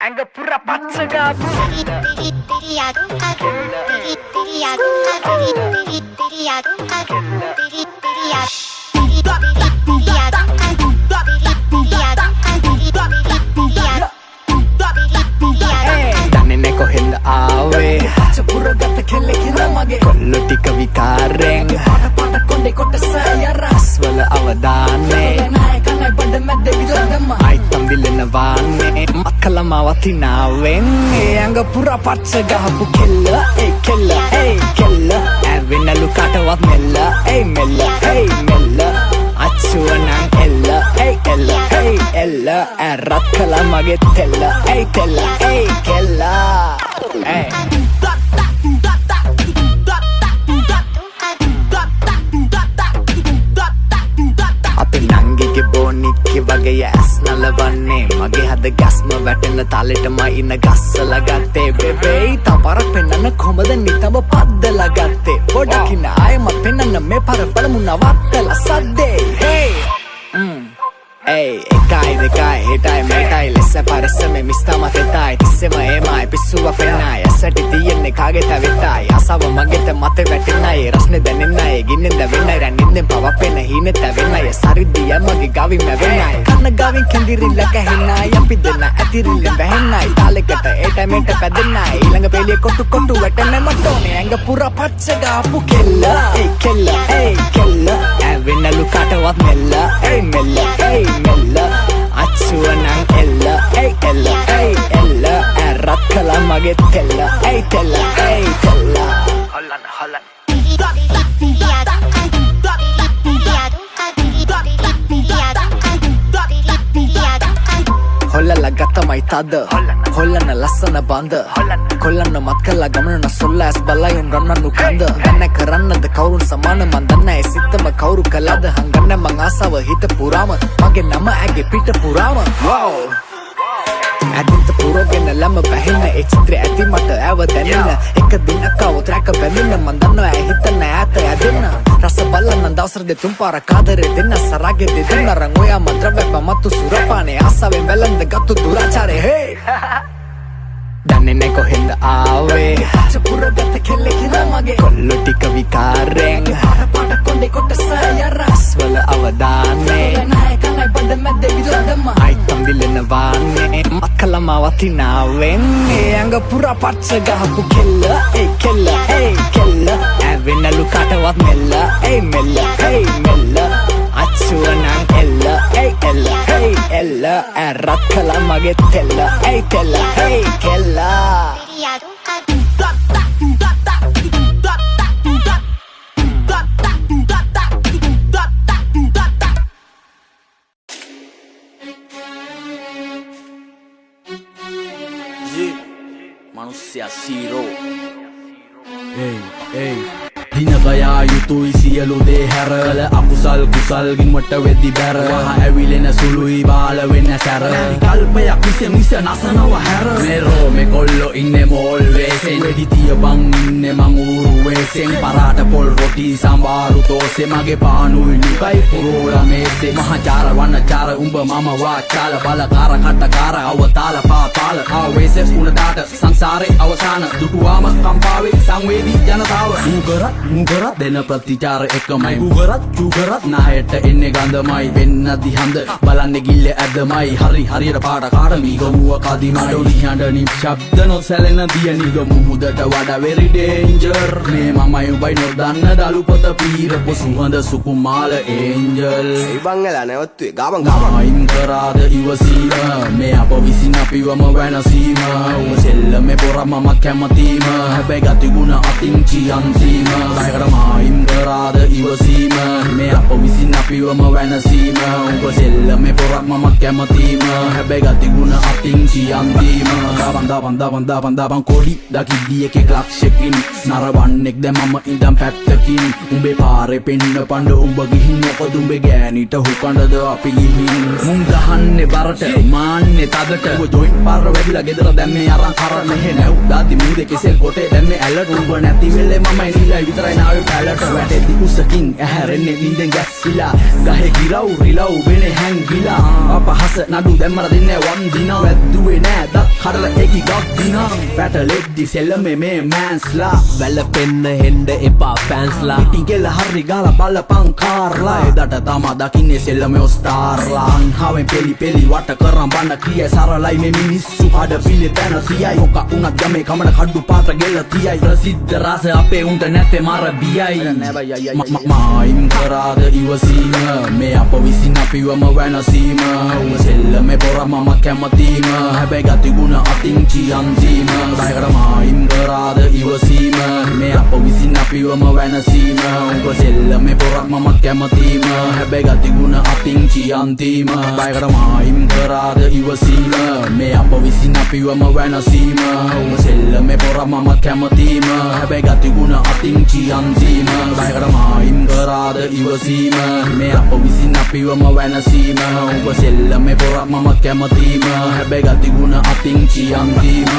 Angga pura pacagabu Danne kohenda aave pura gatta khelle kira mage kollu tika vikareng pada konde kottasa raswala avadane nayakana bada madde viladamma aitam dilena vaane makkalama watinawen anga pura paccha gahapu kella kella avenalu katawat mella mella mella achuwanan ella rakkala mage tella kella අපේ නංගිගේ බොනික්කේ වගේ ඇස් නලවන්නේ මගේ හද ගැස්ම වැටෙන තාලෙටම ඉන්න ගස්සලා ගත්තේ බෙබේ තවරක් පෙන්නන්න කොහමද නිතම පද්දලා ගත්තේ පොඩකින් ආයෙමත් පෙන්නන්න මේ පර බලමු නවත්තලා සද්දේ එකයි දෙකයි හිටයි මේටයි ලෙස පරිස්සමේ මිස්තම තෙතයි තිස්සෙම ඒමයි පිස්සුව පෙන්නයි ඇසටි තියෙන්නේ කාගේ තවෙතයි අසව මගෙත මතේ වැටෙන්නයි රස්නේ දැනෙන්නයි ගින්නෙන් දැවෙන්නයි රැන්නින්දෙන් පවපෙන හීනෙත් දැවෙන්නයි සරිද්දිය මගේ ගාවින් මැවෙන්නයි කන්න ගාවින් කෙන්දිරිල්ල ගැහෙන්නයි අපි දෙන්න ඇතිරිල්ලෙන් වැහෙන්නයි තාලෙකට ඒට මේට පැදෙන්නයි ඊළඟ පෙළිය කොටු කොටු වැටෙන්න මට ඕනේ ඇඟ පුරා පච්ච ගාපු කෙල්ල කෙල්ල ඇවෙන්නලු කටවත් මෙල්ල මෙල්ල mella achuwanan ella rakkala mage tella Holland Hollala gattamai tada Hollana lassana banda Kollana matkala gamanana solla as balayun rannanu kanda Danna karannada kawrun samana man danna e sittama kawru kalada hanganna man asawa hita purama mage nama age pita purama wow ඇදින්ත පුරෝගෙන ළම වැහෙන්න ඒ චිත්‍රය ඇති මට ඇව දැනෙන්න එක දිනක අවතරක බැඳෙන්න මන් දන්නවා ඇ හිතන්න ඈත යදෙන්න රස බලන්න දවසර දෙතුන් පාර කාදරේ දෙන්න සරාගේ දෙන්න රන් ඔයා මද්‍රව්‍ය පමත්තු සුරපානේ ආසාවෙන් වැළඳ ගත්තු දුරාචාරේ හේ දන්නේ නැ කොහෙන්ද ආවේ පච්ච පුරගත කෙල්ලේ කිරා මගේ කොල්ලෝ ටික විකාරෙන් පාට කොණ්ඩේ කොටස රස්වල අවදානේ නයකනයි බඩ මැද්දේ විලදම aitam dilena vaane makkalama watinawen ඇඟ පුරා පච්ච ගහපු කෙල්ල ඇවෙනලු කටවත් මෙල්ල මෙල්ල achuwanan ella rakkala mage tella kella manusia zero දිනකයා යුතුයි සියලු දේ හැරල අකුසල් කුසල් ගින්වට වෙද්දි බැර වහ ඇවිලෙන සුළුයි බාල වෙන්න සැර කල්පයක් මිස නසනව හැර මෙරෝ මේ කොල්ලෝ ඉන්නේ මෝල් වේසෙන් වෙඩි තියපන් ඉන්නේ මං ඌරු වේසෙන් පරාට පොල් රොටි සම්බාරු තෝසේ මගේ පානුයි නිකයි පුරෝලා මේසේ මහචාර වන්නචාර උඹ මම වාචාල බලකාර කට්ටකාර අවතාල පාතාල ආවේසෙ උණදාට සංසාරේ අවසාන දුටුවාම කම්පාවේ සංවේදී ජනතාව මුගරත් දෙන ප්‍රතිචාර එකමයි උගරත් නායට එන්නේ ගඳමයි වෙන්න දිහඳ බලන්නේ ගිල්ල ඇදමයි හරියට පාට කාට මීගමුව කදිමඩ නිහඬ නිශ්ශබ්ද නොසැලෙන දිය නිගමු මුදට වඩා very danger මේ මමයි උඹයි නොදන්න දලු පොත පීරපු සුහඳ සුකුමාල ඒන්ජල් ඒ බංගලා නැවතුවේ ගාමන් අයින් කරාද ඉවසීම මේ අප විසින් අපිවම වෙනසීම උඹ සෙල්ලමේ පොරම මම කැමතිම හැබැයි ගතිගුණ අතින් චියන්තීම අයින් කරාද ඉවසීම මේ අප විසින් අපිවම වෙනසීම උඹ සෙල්ලමේ පොරක් මම කැමතිම හැබැයි ගතිගුණ අතින් චියන්තීම දබන් කොඩි දකිද්දී එකෙක් ලක්ෂකින් නරවන්නෙක් දැන් මම ඉඳන් පැත්තකින් උඹේ පාරේ පෙන්න පඬ උඹ ගිහින් මොකද උඹේ ගෑනිට හුකඬද අපි ගිහින් මුන් ගහන්නේ බරට මාන්නේ තදට උඹ ජොයින්ට් පාර වැඩිලා ගෙදර දැන් මේ අරන් කරන්නේ නැව් දාති මූදේ කෙසෙල් කොටේ දැන් මේ ඇලට උඹ නැති වෙලේ මම නිලයි විතරයි විතරයි නාවේ පැලට වැටෙද්දි උසකින් ඇහැරෙන්නේ නින්දෙන් ගැස්සිලා ගහේ ගිරව් රිලව් වෙනේ හැංගිලා අපහස නඩු දැම්මර දෙන්නේ වන්දිනා වැද්දුවේ නෑ දත් කඩල ඒකි ගක් දිනා පැටලෙද්දි සෙල්ලමේ මේ මෑන්ස්ලා වැලපෙන්න හෙන්ඩ එපා ෆෑන්ස්ලා ඉතින් කෙල්ල හරි ගාලා බලපං කාර්ලා එදට තමා දකින්නේ සෙල්ලමේ ඔස්තාර්ලා අන්හාවෙන් පෙලි පෙලි වට කරන් බන්න කියයි සරලයි මේ මිනිස්සු හඩ පිලි තැන තියයි මොක උනත් ගමේ කමන කඩු පාට ගෙල්ල තියයි ප්‍රසිද්ධ රස අපේ උන්ට නැත්තේ මර බියයි මයිම් කරාද ඉවසීම මේ අප විසින් අපිවම වැනසීම උඹ සෙල්ලමේ පොර මම කැමතිම හැබැයි ගතිගුණ අතින් චියන්තීම බයකට මයිම් කරාද ඉවසීම මේ අප විසින් අපිවම වැනසීම උඹ සෙල්ලමේ පොර මම කැමතිම හැබැයි ගතිගුණ අතින් චියන්තීම බයකට මයිම් කරාද ඉවසීම මේ අප විසින් අපිවම වැනසීම උඹ සෙල්ලමේ පොර මම කැමතිම හැබැයි ගතිගුණ අතින් චියන්තීම බයකට මයිම් කරාද ඉවසීම මේ අප විසින් අපිවම වැනසීම උඹ සෙල්ලමේ පොර මම කැමතිම හැබැයි ගතිගුණ අතින් චියන්තීම